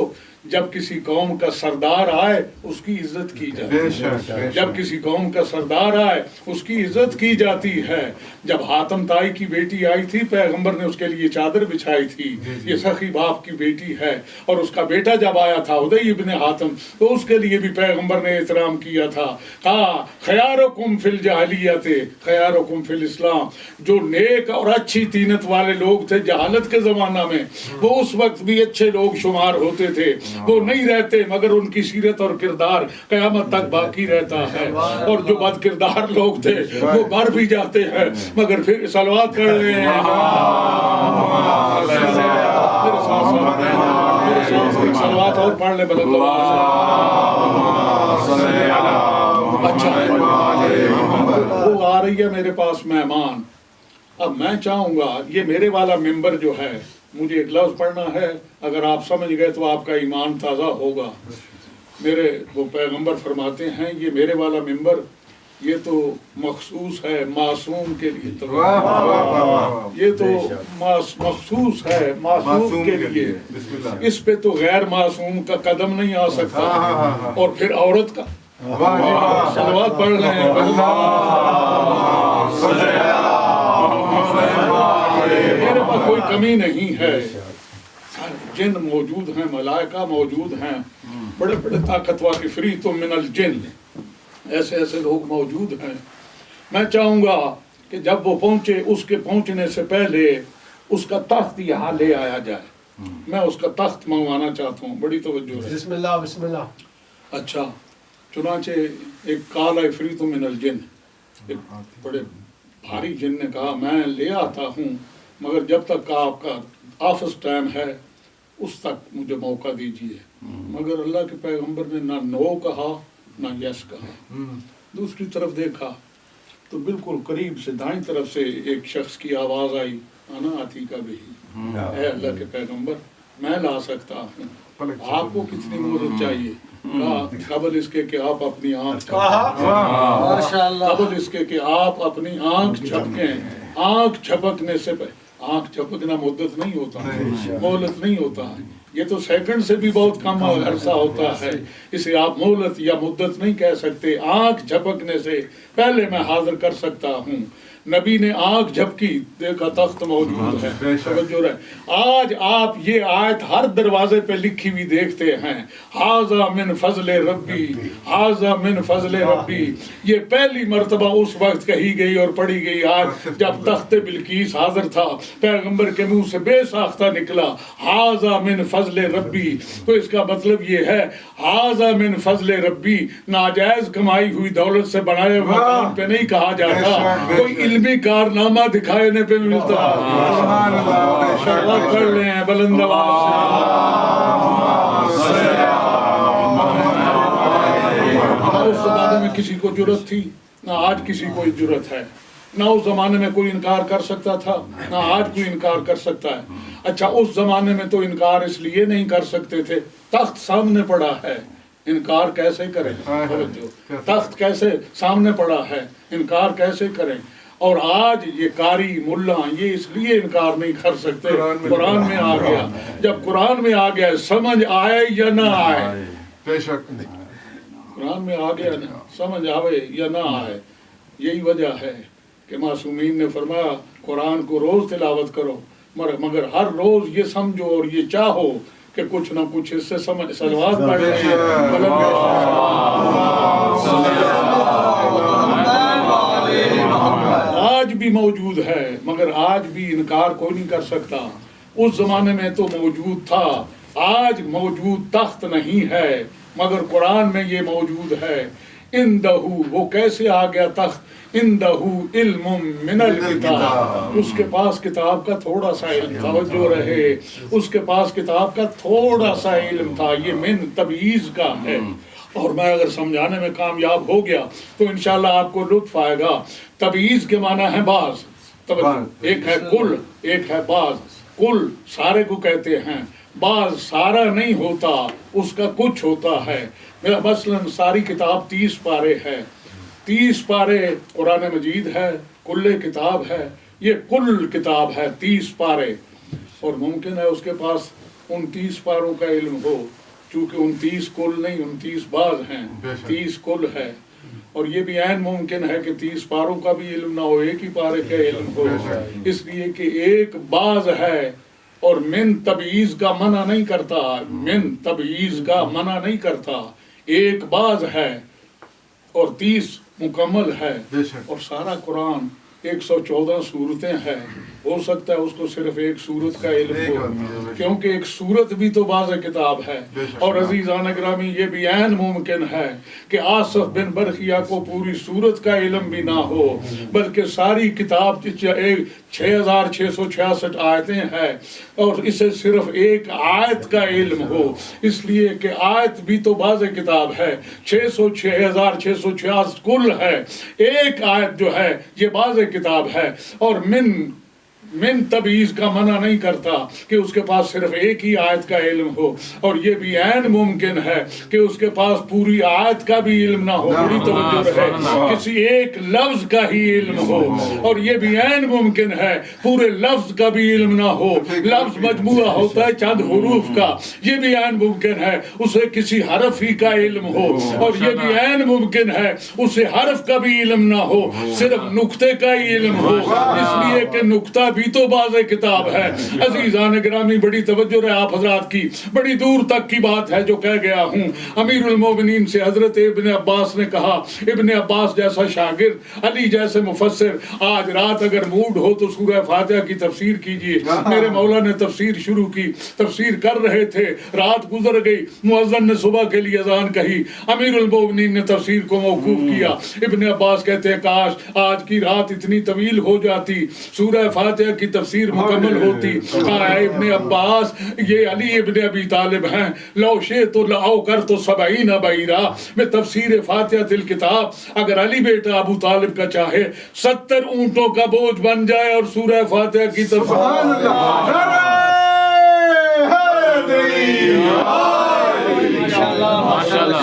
جب کسی قوم کا سردار آئے اس کی عزت کی جاتی ہے، جب کسی قوم کا سردار آئے اس کی عزت کی جاتی ہے۔ جب حاتم طائی کی بیٹی آئی تھی پیغمبر نے اس کے لیے چادر بچھائی تھی، یہ سخی باپ کی بیٹی ہے، اور اس کا بیٹا جب آیا تھا ادی ابن حاتم تو اس کے لیے بھی پیغمبر نے احترام کیا تھا، کہا خیارکم فی الجاہلیت خیارکم فی الاسلام۔ جو نیک اور اچھی طینت والے لوگ تھے جہالت کے زمانہ میں وہ اس وقت بھی اچھے لوگ شمار ہوتے تھے، وہ نہیں رہتے مگر ان کی سیرت اور کردار قیامت تک باقی رہتا ہے، اور جو بد کردار لوگ تھے وہ مر بھی جاتے ہیں مگر پھر صلوات پڑھ رہے ہیں۔ صلوات اور پڑھ لیں بلند آواز سے۔ اچھا وہ آ رہی ہے میرے پاس مہمان، اب میں چاہوں گا یہ میرے والا ممبر جو ہے مجھے ایک لفظ پڑھنا ہے، اگر آپ سمجھ گئے تو آپ کا ایمان تازہ ہوگا۔ میرے وہ پیغمبر فرماتے ہیں یہ میرے والا ممبر یہ تو مخصوص ہے معصوم کے لیے، یہ تو مخصوص ہے معصوم کے لیے، اس پہ تو غیر معصوم کا قدم نہیں آ سکتا، اور پھر عورت کا صلوات پڑھ رہے ہیں۔ میرے پاس کوئی کمی نہیں ہے، جن موجود ہیں، ملائکہ موجود ہیں، بڑے بڑے طاقتور عفریت من الجن، ایسے ایسے لوگ موجود ہیں۔ میں چاہوں گا کہ جب وہ پہنچے اس کے پہنچنے سے پہلے اس کا تخت یہاں لے آیا جائے، میں اس کا تخت منگوانا چاہتا ہوں، بڑی توجہ ہے۔ بسم اللہ بسم اللہ۔ اچھا چنانچہ ایک قال عفریت من الجن، ایک بڑے بھاری جن نے کہا میں لے آتا ہوں مگر جب تک آپ کا آفس ٹائم ہے اس تک مجھے موقع دیجیے، مگر اللہ کے پیغمبر نے نہ نو کہا نہ یس کہا۔ دوسری طرف دیکھا تو بالکل قریب سے دائیں طرف سے ایک شخص کی آواز آئی، انا آتی کا بھی، اے اللہ کے پیغمبر میں لا سکتا ہوں، آپ کو کتنی مدد چاہیے؟ قبل اس کے کہ آپ اپنی آنکھ قبل اس کے کہ آپ اپنی آنکھ جھپکیں، آنکھ جھپکنے سے آنکھ جھپکنا مدت نہیں ہوتا، مہلت نہیں ہوتا ہے، یہ تو سیکنڈ سے بھی بہت کم عرصہ ہوتا ہے، اسے آپ مہلت یا مدت نہیں کہہ سکتے۔ آنکھ جھپکنے سے پہلے میں حاضر کر سکتا ہوں۔ نبی نے آنکھ جھپکی، دیکھا تخت موجود ہے۔ توجہ رہے، آج آپ یہ آیت ہر دروازے پہ لکھی ہوئی دیکھتے ہیں، ھذا من فضل ربی، ھذا من فضل ربی، یہ پہلی مرتبہ اس وقت کہی گئی اور پڑھی گئی آج جب تخت بلقیس حاضر تھا، پیغمبر کے منہ سے بے ساختہ نکلا ھذا من فضل ربی، تو اس کا مطلب یہ ہے ھذا من فضل ربی ناجائز کمائی ہوئی دولت سے بنائے ہوئے مکان پہ نہیں کہا جاتا، کوئی علمی کارنامہ دکھانے پہ ملتا ہے۔ شروعات کر لیں ہیں بلند آواز سے۔ اس زمانے میں کسی کو جرت تھی نہ آج کسی کو جرت ہے، نہ اس زمانے میں کوئی انکار کر سکتا تھا نہ آج کوئی انکار کر سکتا ہے۔ اچھا اس زمانے میں تو انکار اس لیے نہیں کر سکتے تھے، تخت سامنے پڑا ہے، انکار کیسے کریں؟ تخت کیسے سامنے پڑا ہے، انکار کیسے کریں؟ اور آج یہ قاری ملا یہ اس لیے انکار نہیں کر سکتے، قرآن میں آ گیا، جب قرآن میں آ گیا سمجھ آئے یا نہ آئے، بے شک قرآن میں آ گیا نا، سمجھ آئے یا نہ آئے، یہی وجہ ہے کہ معصومین نے فرمایا قرآن کو روز تلاوت کرو، مگر ہر روز یہ سمجھو اور یہ چاہو کہ کچھ نہ کچھ اس سے سمجھ صلوات پڑھیں۔ آج بھی موجود ہے مگر آج بھی انکار کوئی نہیں کر سکتا، اس زمانے میں تو موجود تھا، آج موجود تخت نہیں ہے مگر قرآن میں یہ موجود ہے۔ اندہ وہ کیسے آ گیا تخت، اندہ علم من الکتاب، اس کے پاس کتاب کا تھوڑا سا علم، توجہ رہے، اس کے پاس کتاب کا تھوڑا سا علم تھا، یہ من تبعیض کا ہے، اور میں اگر سمجھانے میں کامیاب ہو گیا تو انشاءاللہ آپ کو لطف آئے گا۔ تبعیض کے معنی ہے بعض، ایک ہے کل ایک ہے بعض، کل سارے کو کہتے ہیں، بعض سارا نہیں ہوتا، اس کا کچھ ہوتا ہے۔ مثلاً ساری کتاب 30 پارے ہے، 30 پارے قرآن مجید ہے، کل کتاب ہے، یہ کل کتاب ہے 30 پارے، اور ممکن ہے اس کے پاس ان 30 پاروں کا علم ہو، چونکہ 29 کل نہیں 29 بعض ہیں، 30 کل ہے، اور یہ بھی عین ممکن ہے کہ 30 پاروں کا بھی علم نہ ہو، ایک ہی پارے کا علم ہو، اس لیے کہ ایک بعض ہے اور من تبعیض کا منع نہیں کرتا، من تبعیض کا منع نہیں کرتا، ایک بعض ہے اور 30 مکمل ہے، اور سارا قرآن 114 صورتیں ہیں، ہو سکتا ہے اس کو صرف ایک صورت کا علم ہو، کیونکہ ایک صورت بھی تو بعض کتاب ہے، اور عزیزان گرامی یہ بھی عین ممکن ہے کہ آصف بن برخیہ کو پوری صورت کا علم بھی نہ ہو، بلکہ ساری کتاب 6666 آیتیں ہیں اور اسے صرف ایک آیت کا علم ہو، اس لیے کہ آیت بھی تو بعض کتاب ہے، 6666 کل ہے، ایک آیت جو ہے یہ بعض کتاب ہے، اور من تبعیض کا منع نہیں کرتا کہ اس کے پاس صرف ایک ہی آیت کا علم ہو، اور یہ بھی عین ممکن ہے کہ اس کے پاس پوری آیت کا بھی علم نہ ہو، بڑی توجہ رہے، کسی ایک لفظ کا ہی علم ہو، اور یہ بھی عین ممکن ہے پورے لفظ کا بھی علم نہ ہو، لفظ مجموعہ ہوتا ہے چند حروف کا، یہ بھی عین ممکن ہے اسے کسی حرف ہی کا علم ہو، اور یہ بھی عین ممکن ہے اسے حرف کا بھی علم نہ ہو، صرف نقطے کا ہی علم ہو، اس لیے کہ نقطہ بھی تو باز کتاب ہے۔ عزیزان گرامی بڑی توجہ ہے آپ حضرات کی، بڑی دور تک کی بات ہے جو کہہ گیا ہوں۔ امیر المومنین سے حضرت ابن عباس نے کہا، ابن عباس جیسا شاگرد، علی جیسے مفسر، آج رات اگر موڈ ہو تو سورہ فاتحہ کی تفسیر کیجئے۔ میرے مولا نے تفسیر شروع کی، تفسیر کر رہے تھے، رات گزر گئی، مؤذن نے صبح کے لیے اذان کہی، امیر المومنین نے تفسیر کو موقوف کیا۔ ابن عباس کہتے ہیں کاش آج کی رات اتنی طویل ہو جاتی، سورہ فاتحہ کی تفسیر مکمل ہوتی۔ کہا ہے ابن عباس یہ علی ابن ابی طالب ہیں، لو شئت لأوکرت 70 بعیرا، میں تفسیر فاتحہ الکتاب اگر علی بیٹا ابو طالب کا چاہے 70 اونٹوں کا بوجھ بن جائے اور سورہ فاتحہ کی تفسیر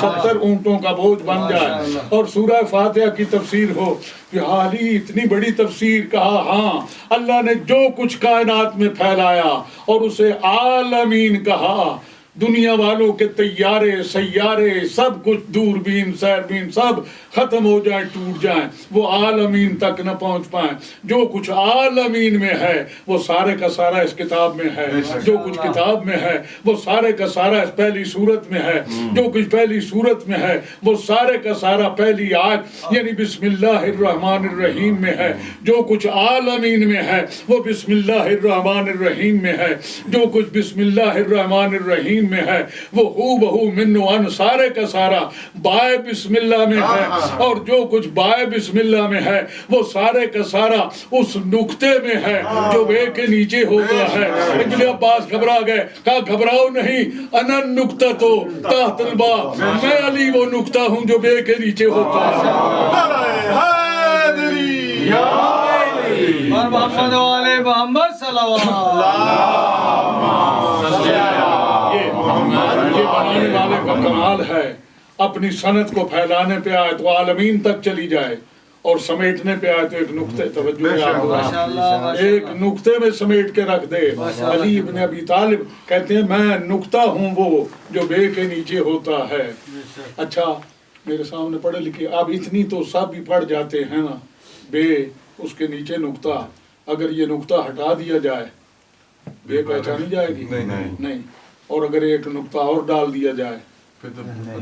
70 اونٹوں کا بوجھ بن جائے اور سورہ فاتحہ کی تفسیر ہو کہ علی اتنی بڑی تفسیر، کہا ہاں اللہ نے جو کچھ کائنات میں پھیلایا اور اسے عالمین کہا، دنیا والوں کے طیارے سیارے سب کچھ دوربین سیربین سب ختم ہو جائیں ٹوٹ جائیں، وہ عالمین تک نہ پہنچ پائیں، جو کچھ عالمین میں ہے وہ سارے کا سارا اس کتاب میں ہے، جو کچھ کتاب میں ہے وہ سارے کا سارا اس پہلی صورت میں ہے، جو کچھ پہلی صورت میں ہے وہ سارے کا سارا پہلی آیت یعنی بسم اللہ الرحمن الرحیم میں ہے، جو کچھ عالمین میں ہے وہ بسم اللہ الرحمن الرحیم میں ہے، جو کچھ بسم اللہ الرحمن الرحیم میں ہے وہ ہو بہو من وان سارے کا سارا بائے بسم اللہ میں ہے، اور جو کچھ بائے بسم اللہ میں ہے وہ سارے کا سارا اس نقطے میں ہے جو بے کے نیچے ہوتا ہے۔ ابن عباس گھبرا گئے، کہا گھبراؤ نہیں، انا نقطہ تو تحت البا، میں علی وہ نقطہ ہوں جو بے کے نیچے ہوتا ہے۔ محمد والے محمد صلوات یہ بنانے والے کا کمال ہے، اپنی سنت کو پھیلانے پہ آئے تو عالمین تک چلی جائے اور سمیٹنے پہ آئے تو ایک نقطے توجہ ایک نقطے میں سمیٹ کے رکھ دے۔ علی ابن ابی طالب کہتے ہیں میں نقطہ ہوں وہ جو بے کے نیچے ہوتا ہے۔ اچھا میرے سامنے پڑھے لکھے اب اتنی تو سب بھی پڑھ جاتے ہیں نا، بے اس کے نیچے نقطہ، اگر یہ نقطہ ہٹا دیا جائے بے پہچانی جائے گی؟ نہیں، اور اگر ایک نقطہ اور ڈال دیا جائے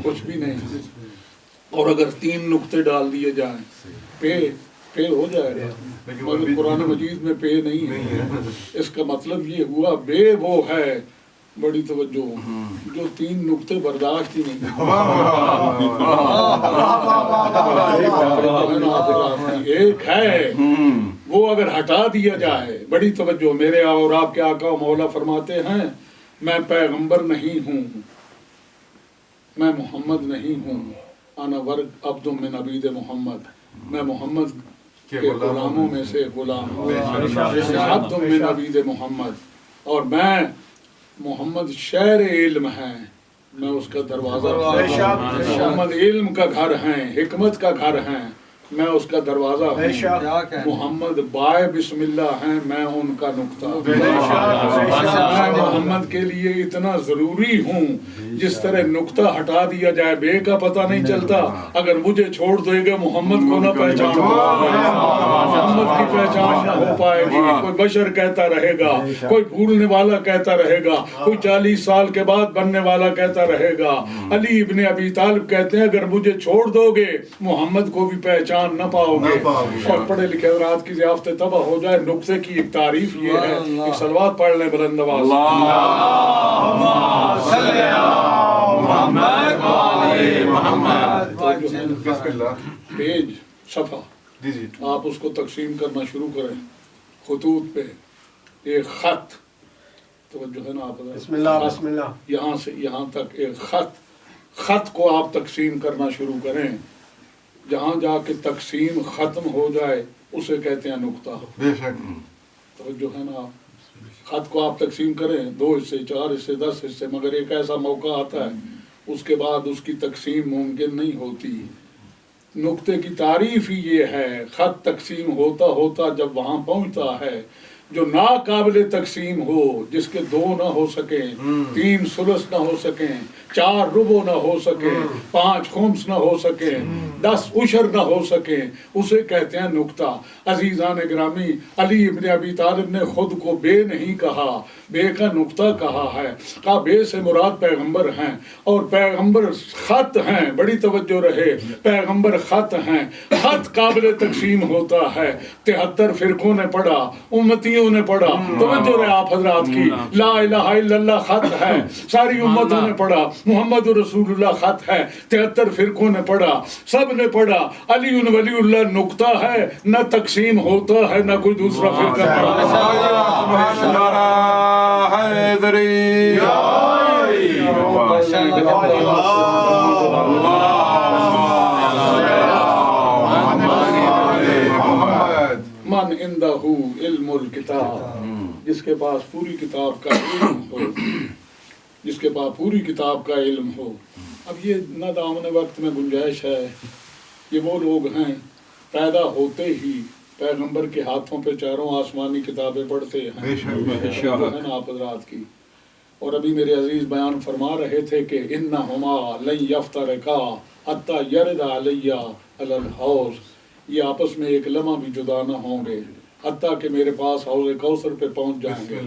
کچھ بھی نہیں، اور اگر 3 نقطے ڈال دیے جائیں پے ہو جائے گا، مگر قرآن مجید میں پے نہیں ہے۔ اس کا مطلب یہ ہوا بے وہ ہے، بڑی توجہ، جو 3 نقطے برداشت ہی نہیں، ایک ہے وہ اگر ہٹا دیا جائے، بڑی توجہ، میرے اور آپ کے آقا و مولا فرماتے ہیں میں پیغمبر نہیں ہوں، میں محمد نہیں ہوں، انا ورق عبد من عبید محمد، میں محمد کے غلاموں میں سے غلام ہوں، عبد من عبید محمد، اور میں محمد شہر علم ہے، میں اس کا دروازہ، محمد علم کا گھر ہیں، حکمت کا گھر ہیں، میں اس کا دروازہ ہوں، محمد بائے بسم اللہ ہیں، میں ان کا نقطہ، میں محمد کے لیے اتنا ضروری ہوں جس طرح نقطہ ہٹا دیا جائے بے کا پتہ نہیں چلتا، اگر مجھے چھوڑ دے گا محمد کو نہ پہچان محمد کی پہچان نہ ہو پائے گی۔ کوئی بشر کہتا رہے گا، کوئی بھولنے والا کہتا رہے گا، کوئی 40 سال کے بعد بننے والا کہتا رہے گا۔ علی ابن ابی طالب کہتے ہیں اگر مجھے چھوڑ دو گے محمد کو بھی پہچان نہ پاؤ گے۔ اور پڑھے لکھے حضرات کی ضیافت تباہ ہو جائے۔ نقطے کی ایک تعریف یہ ہے، ایک صلوات پڑھ لیں بلند آواز سے۔ بسم اللہ۔ پیج صفحہ جی جی آپ اس کو تقسیم کرنا شروع کریں خطوط پہ۔ ایک خط، توجہ ہے نا آپ بسم اللہ بسم اللہ، یہاں سے یہاں تک ایک خط کو آپ تقسیم کرنا شروع کریں۔ جہاں جا کے تقسیم ختم ہو جائے اسے کہتے ہیں نقطہ۔ بے شک توجہ ہے نا، خط کو آپ تقسیم کریں 2 حصے 4 حصے 10 حصے، مگر ایک ایسا موقع آتا ہے اس کے بعد اس کی تقسیم ممکن نہیں ہوتی۔ نقطے کی تعریف ہی یہ ہے، خط تقسیم ہوتا ہوتا جب وہاں پہنچتا ہے جو ناقابل تقسیم ہو، جس کے 2 نہ ہو سکیں، 3 ثلث نہ ہو سکیں، 4 ربع نہ ہو سکیں، 5 خمس نہ ہو سکیں، 10 عشر نہ ہو سکیں، اسے کہتے ہیں نقطہ۔ عزیزان گرامی، علی ابن ابی طالب نے خود کو بے نہیں کہا، بے کا نقطہ کہا ہے۔ کہا بے سے مراد پیغمبر ہیں، اور پیغمبر خط ہیں، بڑی توجہ رہے، پیغمبر خط ہیں، خط قابل تقسیم ہوتا ہے۔ 73 فرقوں نے پڑھا، امتیوں نے پڑھا، توجہ رہے آپ حضرات کی، لا الہ الا اللہ خط ہے، ساری امتوں نے پڑھا، محمد رسول اللہ خط ہے، 73 فرقوں نے پڑھا، سب نے پڑھا۔ علی ولی اللہ نقطہ ہے، نہ تقسیم ہوتا ہے نہ کوئی دوسرا فرقہ من عندہ علم الکتاب، جس کے پاس پوری کتاب کا علم ہو، جس کے پاس پوری کتاب کا علم ہو۔ اب یہ نہ دامن وقت میں گنجائش ہے، یہ وہ لوگ ہیں پیدا ہوتے ہی پیغمبر کے ہاتھوں پہ چاروں آسمانی کتابیں پڑھتے ہیں، جو ہے نا آپ حضرات کی۔ اور ابھی میرے عزیز بیان فرما رہے تھے کہ انہما لن یفترقا حتی یرد علی علی الحوض، یہ آپس میں ایک لمحہ بھی جدا نہ ہوں گے حتیٰ کہ میرے پاس حوض کوثر پہ پہنچ جائیں گے۔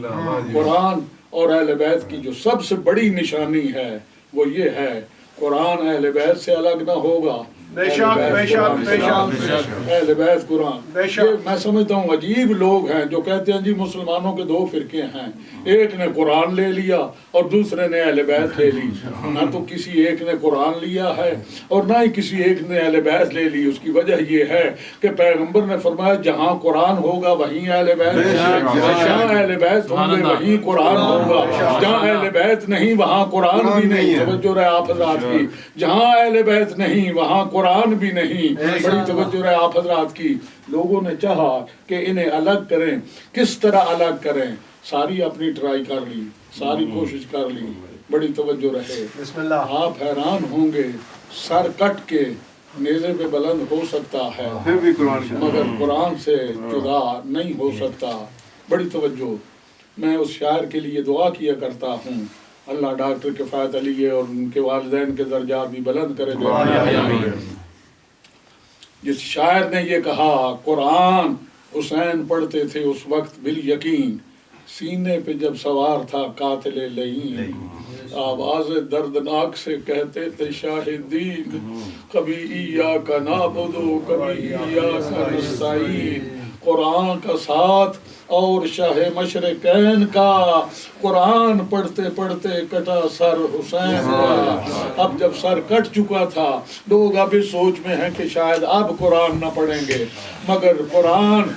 قرآن اور اہل بیت کی جو سب سے بڑی نشانی ہے وہ یہ ہے، قرآن اہل بیت سے الگ نہ ہوگا۔ بے شک بے شک بے شک اہل بیت قرآن، بے شک۔ یہ میں سمجھتا ہوں عجیب لوگ ہیں جو کہتے ہیں جی مسلمانوں کے 2 فرقے ہیں، ایک نے قرآن لے لیا اور دوسرے نے اہل بیت لے لی۔ نہ تو کسی ایک نے قرآن لیا ہے اور نہ ہی کسی ایک نے اہل بیت لے لی۔ اس کی وجہ یہ ہے کہ پیغمبر نے فرمایا جہاں قرآن ہوگا وہیں اہل بیت، جہاں اہل بیت ہوں گے وہیں قرآن ہوگا، جہاں اہل بیت نہیں وہاں قرآن بھی نہیں۔ توجہ رہے آپ حضرات کی، جہاں اہل بیت نہیں وہاں قرآن بھی نہیں۔ بڑی توجہ رہے آپ حضرات کی۔ لوگوں نے چاہا کہ انہیں الگ کریں، کس طرح الگ کریں، ساری اپنی ٹرائی کر لی، ساری کوشش کر لی۔ بڑی توجہ رہے، بسم اللہ۔ آپ حیران ہوں گے، سر کٹ کے نیزے پہ بلند ہو سکتا ہے پھر بھی قرآن کی مگر قرآن سے جدا نہیں ہو سکتا۔ بڑی توجہ، میں اس شاعر کے لیے دعا کیا کرتا ہوں، اللہ ڈاکٹر کفایت علی اور ان کے والدین کے درجات بھی بلند کرے دے۔ جس شاعر نے یہ کہا، قرآن حسین پڑھتے تھے اس وقت بالیقین، سینے پہ جب سوار تھا قاتل لعین، آواز دردناک سے کہتے تھے شاہدین، کبھی ایاک نعبد و کبھی ایاک نستعین۔ قرآن کا ساتھ اور شاہ مشرقین کا، قرآن پڑھتے پڑھتے کٹا سر حسین کا۔ اب جب سر کٹ چکا تھا، لوگ اب اس سوچ میں ہیں کہ شاید اب قرآن نہ پڑھیں گے، مگر قرآن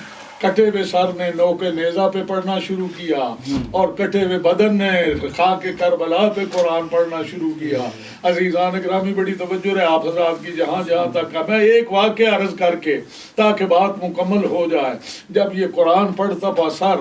کٹے ہوئے سر نے نوک نیزہ پہ پڑھنا شروع کیا اور کٹے ہوئے بدن نے خاک کربلا پہ قرآن پڑھنا شروع کیا۔ عزیزان گرامی بڑی توجہ ہے آپ حضرات کی، جہاں جہاں تک میں ایک واقعہ عرض کر کے تاکہ بات مکمل ہو جائے۔ جب یہ قرآن پڑھتا پا سر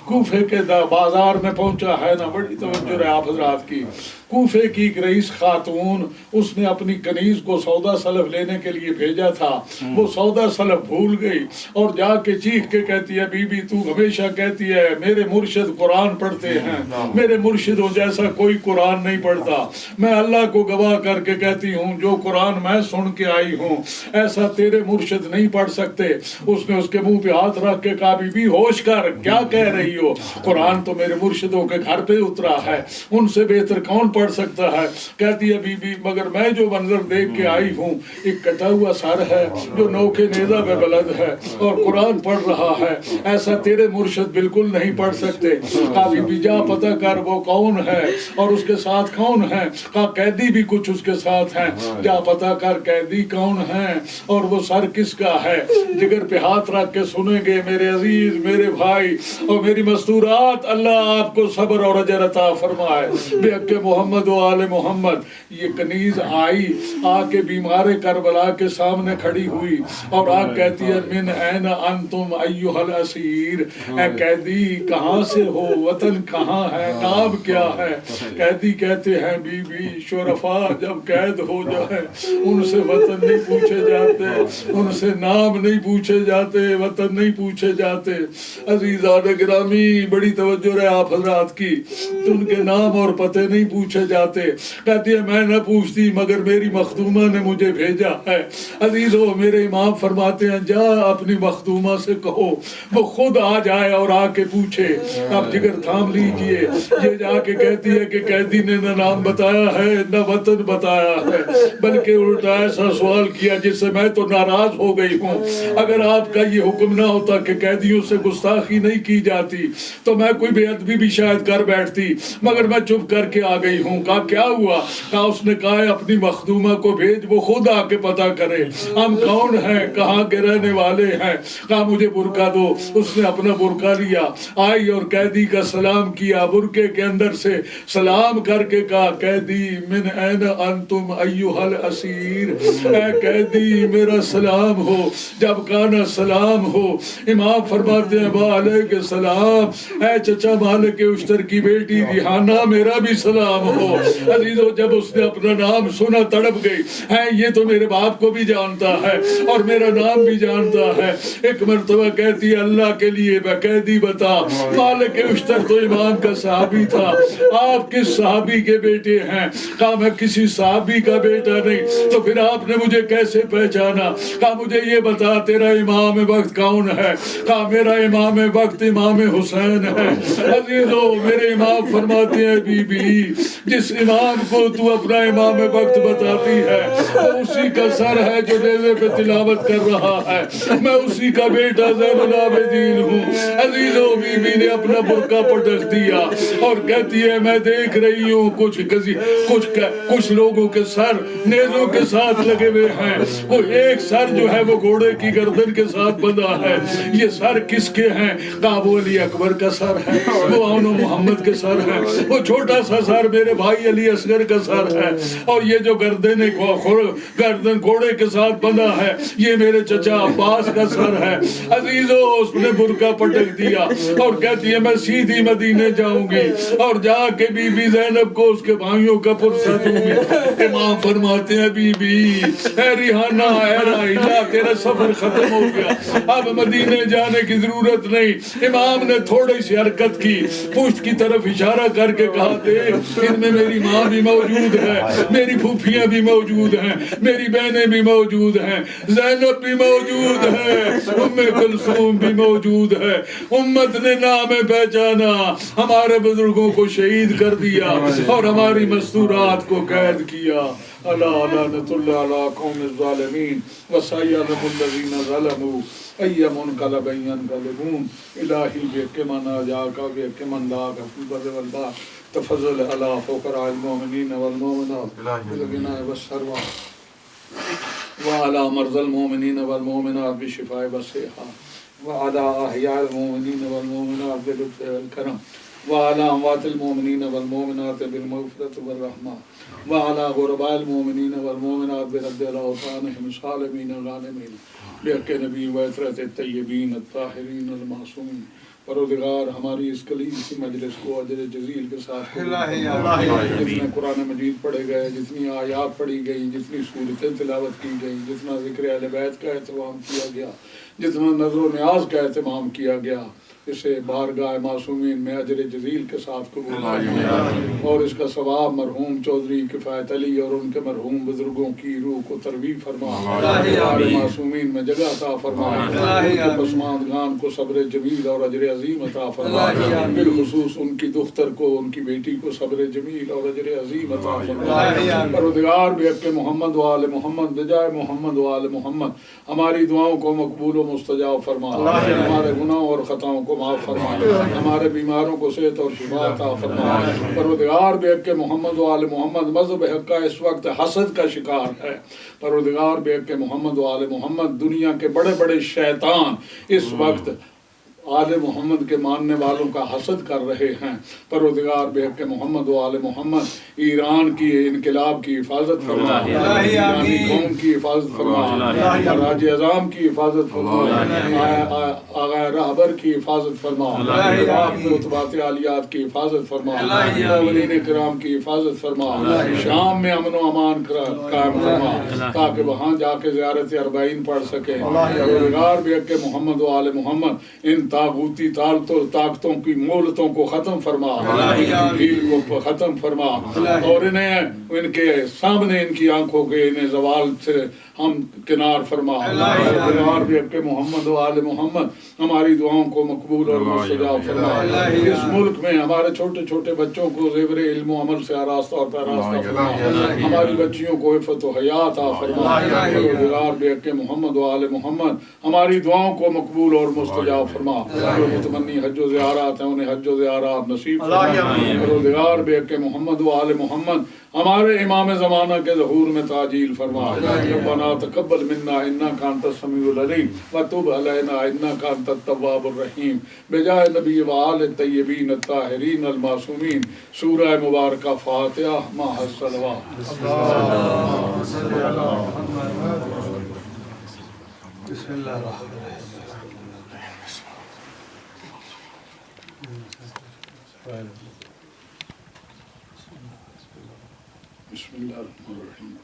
کوفے کے بازار میں پہنچا ہے نا، بڑی توجہ ہے آپ حضرات کی، کوفے کی ایک رئیس خاتون، اس نے اپنی کنیز کو سودا سلف لینے کے لیے بھیجا تھا، وہ سودا سلف بھول گئی اور جا کے چیخ کے کہتی ہے بی بی تو ہمیشہ کہتی ہے میرے مرشد قرآن پڑھتے ہیں، میرے مرشدوں جیسا کوئی قرآن نہیں پڑھتا، میں اللہ کو گواہ کر کے کہتی ہوں جو قرآن میں سن کے آئی ہوں ایسا تیرے مرشد نہیں پڑھ سکتے۔ اس نے اس کے منہ پہ ہاتھ رکھ کے کہا بی بی ہوش کر، کیا کہہ رہی ہو؟ قرآن تو میرے مرشدوں کے گھر پہ اترا ہے، ان سے بہتر کون پڑھ سکتا ہے؟ کہتی ہے بی بی مگر میں جو منظر دیکھ کے آئی ہوں، ایک کٹا ہوا سر ہے جو نوکے نیزہ پہ بلند ہے اور قرآن پڑھ رہا ہے، ایسا تیرے مرشد بالکل نہیں پڑھ سکتے۔ کہا بی بی جا پتہ کر وہ کون ہے اور اس کے ساتھ کون ہے؟ کہا قیدی بھی کچھ اس کے ساتھ ہیں، جا پتہ کر قیدی کون ہیں اور وہ سر کس کا ہے۔ جگر پہ ہاتھ رکھ کے سنیں گے میرے عزیز، میرے بھائی اور میری مستورات، اللہ آپ کو صبر اور اجر عطا فرمائے بے حق محمد و آل محمد۔ یہ کنیز آئی، آ کے بیمار کربلا کے سامنے کھڑی ہوئی اور آ کہتی ہے من این انتم ایھا الاسیر، اے قیدی کہاں سے ہو، وطن کہاں ہے، نام کیا ہے؟ قیدی کہتے ہیں بی بی شرفاء جب قید ہو جائے ان سے وطن نہیں پوچھے جاتے، ان سے نام نہیں پوچھے جاتے، وطن نہیں پوچھے جاتے۔ عزیزان گرامی بڑی توجہ ہے آپ حضرات کی، ان کے نام اور پتے نہیں پوچھے جاتے۔ کہتی ہے میں نہ پوچھتی مگر میری مخدومہ نے مجھے بھیجا ہے۔ عزیزو میرے امام فرماتے ہیں جا اپنی مخدومہ سے کہو وہ خود آ جائے اور آ کے پوچھے۔ اب جگر تھام لیجئے، یہ جا کے کہتی ہے کہ قیدی نے نہ نام بتایا ہے نہ وطن بتایا ہے، بلکہ الٹا ایسا سوال کیا جس سے میں تو ناراض ہو گئی ہوں۔ اگر آپ کا یہ حکم نہ ہوتا کہ قیدیوں سے گستاخی نہیں کی جاتی تو میں کوئی بے ادبی بھی شاید کر بیٹھتی، مگر میں چپ کر کے آ گئی ہوں۔ کہا کیا ہوا؟ کہا اس نے کہا اپنی مخدومہ کو بھیج وہ خود آ کے پتہ کرے ہم کون ہیں، کہاں کے رہنے والے ہیں۔ کہا مجھے برقع دو۔ اس نے اپنا برقع لیا، آئی اور قیدی کا سلام کیا، برقعے کے اندر سے سلام کر کے کہا قیدی من این انتم ایھا الاسیر، اے قیدی میرا سلام ہو۔ جب کانا سلام ہو، امام فرماتے ہیں وعلیک السلام، اے چچا مالک اشتر کی بیٹی ریحانہ میرا بھی سلام ہو۔ عزیزو جب اس نے اپنا نام سنا تڑپ گئی، ہے یہ تو میرے باپ کو بھی جانتا ہے اور میرا نام بھی جانتا ہے۔ ایک مرتبہ کہتی ہے اللہ کے لیے میں قیدی بتا، مالک اشتر تو امام کا صحابی تھا، آپ کس صحابی کے بیٹے ہیں؟ کہا میں کسی صحابی کا بیٹا نہیں۔ تو پھر آپ نے مجھے کیسے پہچانا؟ کہا مجھے یہ بتا تیرا امام وقت کون ہے؟ کہا میرا امام وقت امام حسین ہے۔ عزیزو میرے امام فرماتے ہیں بی بی جس امام کو تو اپنا امام وقت بتاتی ہے وہ اسی کا سر ہے جو نیزے پہ تلاوت کر رہا ہے، میں اسی کا بیٹا زین العابدین ہوں۔ عزیزو بی بی نے اپنا برقع پٹک دیا اور کہتی ہے میں دیکھ رہی ہوں کچھ لوگوں کے سر نیزوں کے ساتھ لگے ہوئے ہیں، وہ ایک سر جو ہے وہ گھوڑے کی گردن کے ساتھ بندھا ہے، یہ سر کس کے ہیں؟ کہا وہ علی اکبر کا سر ہے، وہ آن و محمد کے سر ہے، وہ چھوٹا سا سر میرے بھائی علی اصغر کا سر ہے، اور یہ جو گردن گھوڑے کے ساتھ بندھا ہے یہ میرے چچا عباس کا سر ہے۔ عزیزو اس نے برقع پٹک دیا اور کہتی ہے میں سیدھی مدینے جاؤں گی اور جا کے بی بی زینب کو اس کے بھائیوں کا پرسہ دوں گی۔ امام فرماتے ہیں بی بی اے ریحانہ اے راحیلہ تیرا سفر ختم ہو گیا، اب مدینے جانے کی ضرورت نہیں۔ امام نے تھوڑی سی حرکت کی، پشت کی طرف اشارہ کر کے کہا دیکھ ان میں میری ماں بھی موجود ہے، میری پھوپھیاں بھی موجود ہیں، میری بہنیں بھی موجود ہیں، زینب بھی موجود ہے، ام کلثوم بھی موجود ہے۔ امت نے نام پہچانا، ہمارے بزرگوں کو شہید کر دیا اور ہماری مستورات کو قید کیا۔ اللہ لعنت اللہ علی قوم الظالمین وسیعلم الذین ظلموا ای منقلب ینقلبون۔ الہی بحق من ناجاک بحق من لاک فی البر والبحر تفضل علی فقراء المؤمنین والمؤمنات بالغناء والثروة وعلى مرضى المؤمنين والمؤمنات بالشفاء والصحة وعلى أحياء المؤمنين والمؤمنات باللطف والكرم وعلى أموات المؤمنين والمؤمنات بالمغفرة والرحمة وعلى غرباء المؤمنين والمؤمنات برد الأوطانهم صالمين غانمين بحق نبي وعترة الطيبين الطاهرين المعصومين پروردگار ہماری اس کلیسی مجلس کو اجر جزیل کے ساتھ جتنے قرآن مجید پڑھے گئے، جتنی آیات پڑھی گئی، جتنی صورتیں تلاوت کی گئی، جتنا ذکر اہل بیت کا اہتمام کیا گیا، جتنا نظر و نیاز کا اہتمام کیا گیا، اسے بارگاہ معصومین میں اجر جزیل کے ساتھ قبول فرما، اور اس کا ثواب مرحوم چودھری کفایت علی اور ان کے مرحوم بزرگوں کی روح کو ترویج فرما، بارگاہ معصومین میں جگہ عطا فرما، ان کے پسماندگان کو صبر جمیل اور اجر عظیم عطا فرما، بالخصوص ان کی دختر کو، ان کی بیٹی کو صبر جمیل اور اجر عظیم عطا فرما۔ پروردگار بحق محمد و آل محمد، بجائے محمد و آل محمد ہماری دعاؤں کو مقبول و مستجاب فرما، ہمارے گناہوں اور خطاؤں کو معاف فرما، ہمارے بیماروں کو صحت اور شفا عطا فرما۔ پروردگار بحق محمد و آل محمد مذہب حق کا اس وقت حسد کا شکار ہے، پروردگار بحق محمد و آل محمد دنیا کے بڑے بڑے شیطان اس وقت آل محمد کے ماننے والوں کا حسد کر رہے ہیں، پروردگار بحق محمد و آل محمد ایران کی انقلاب کی حفاظت فرما، ایرانی قوم کی حفاظت فرما، راج اعظام کی حفاظت فرما، آغا رہبر کی حفاظت فرما، رتبات عالیات کی حفاظت فرما، مؤمنین کرام کی حفاظت فرما، شام میں امن و امان قائم فرما تاکہ وہاں جا کے زیارت اربعین پڑھ سکے، پروردگار بحق محمد و آل محمد ان طاغوتی طاقتوں کی مولتوں کو ختم فرما، بھیل کو ختم فرما، اور انہیں ان کے سامنے ان کی آنکھوں کے انہیں زوال سے ہم کنار فرما۔ پروردگار بحق محمد و آل محمد ہماری دعاؤں کو مقبول اور مستجاب فرما، اس ملک میں ہمارے چھوٹے چھوٹے بچوں کو زیور علم و عمل سے آراستہ اور پیراستہ فرما، ہماری بچیوں کو عفت و حیا عطا فرما۔ پروردگار بحق محمد و آل محمد ہماری دعاؤں کو مقبول اور مستجاب فرما، جو متمنی حج و زیارات ہیں انہیں حج و زیارات نصیب فرما۔ پروردگار بحق محمد و آل محمد ہمارے امام زمانہ کے ظہور میں تعجیل فرما، ربنا تقبل منا انک انت السمیع العلیم وتب علینا انک انت التواب الرحیم، بجائے نبی و آل الطیبین الطاہرین المعصومین۔ سورہ مبارکہ فاتحہ مع الصلوات۔ بسم اللہ الرحمن الرحیم۔ بسم اللہ الرحمن الرحیم۔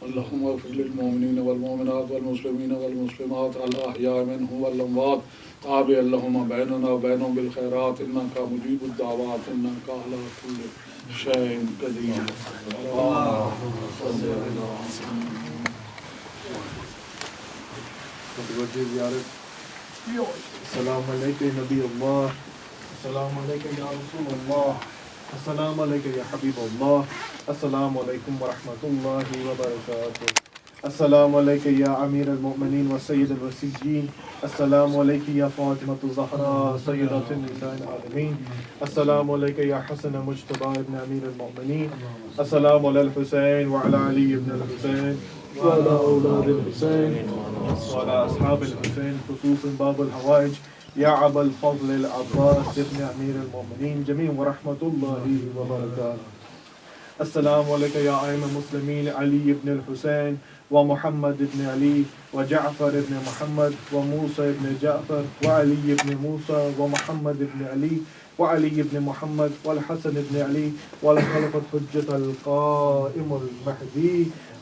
اللہم اغفر للمؤمنین والمؤمنات والمسلمین والمسلمات الاحیاء منهم والاموات، تابع اللہم بیننا وبینہم بالخیرات انک مجیب الدعوات انک علی کل شیء قدیر۔ متوجہ زیارت۔ السلام علیکم نبی اللہ، السلام علیکم یا رسول اللہ، السلام علیکم یا حبیب اللہ، السلام علیکم ورحمۃ اللہ وبرکاتہ، السلام علیکم یا امیر المؤمنین و سید الوصیین، السلام علیکم یا فاطمۃ الزہراء سیدۃ النساء العالمین، السلام علیکم یا حسن مجتبی ابن امیر المؤمنین، السلام علی الحسین وعلی علی ابن الحسین وعلى أولاد الحسين وعلى أصحاب الحسين خصوصا باب الحوائج يا أبا الفضل العباس ابن أمير المؤمنين جميعا ورحمة الله وبركاته۔ السلام عليك يا أئمة المسلمين علي بن الحسين ومحمد بن علي وجعفر بن محمد وموسى بن جعفر وعلي بن موسى ومحمد بن علي وعلي بن محمد والحسن بن علي والخلفة الحجة القائم المهدي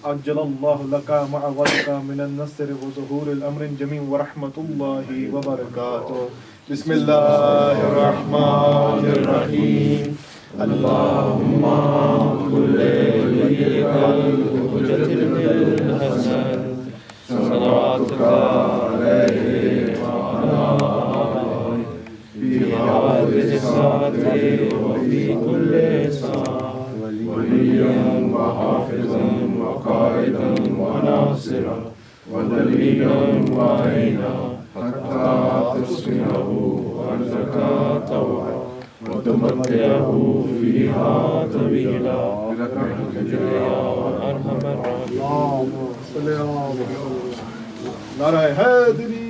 عجل الله لك مع غدك من النصر وظهور الأمر جميع ورحمة الله وبركاته۔ بسم الله الرحمن الرحيم، اللهم كل وليك الحجة بن الحسن صلواتك عليه وعلى آله في هذه الساعة وفي كل ساعة وليا وحافظا وقائدا وناصرا ودليلا وعينا حتى تسكنه أرضك طوعا وتمتعه فيها طويلا برحمتك يا أرحم الراحمين۔ نعرہ حیدری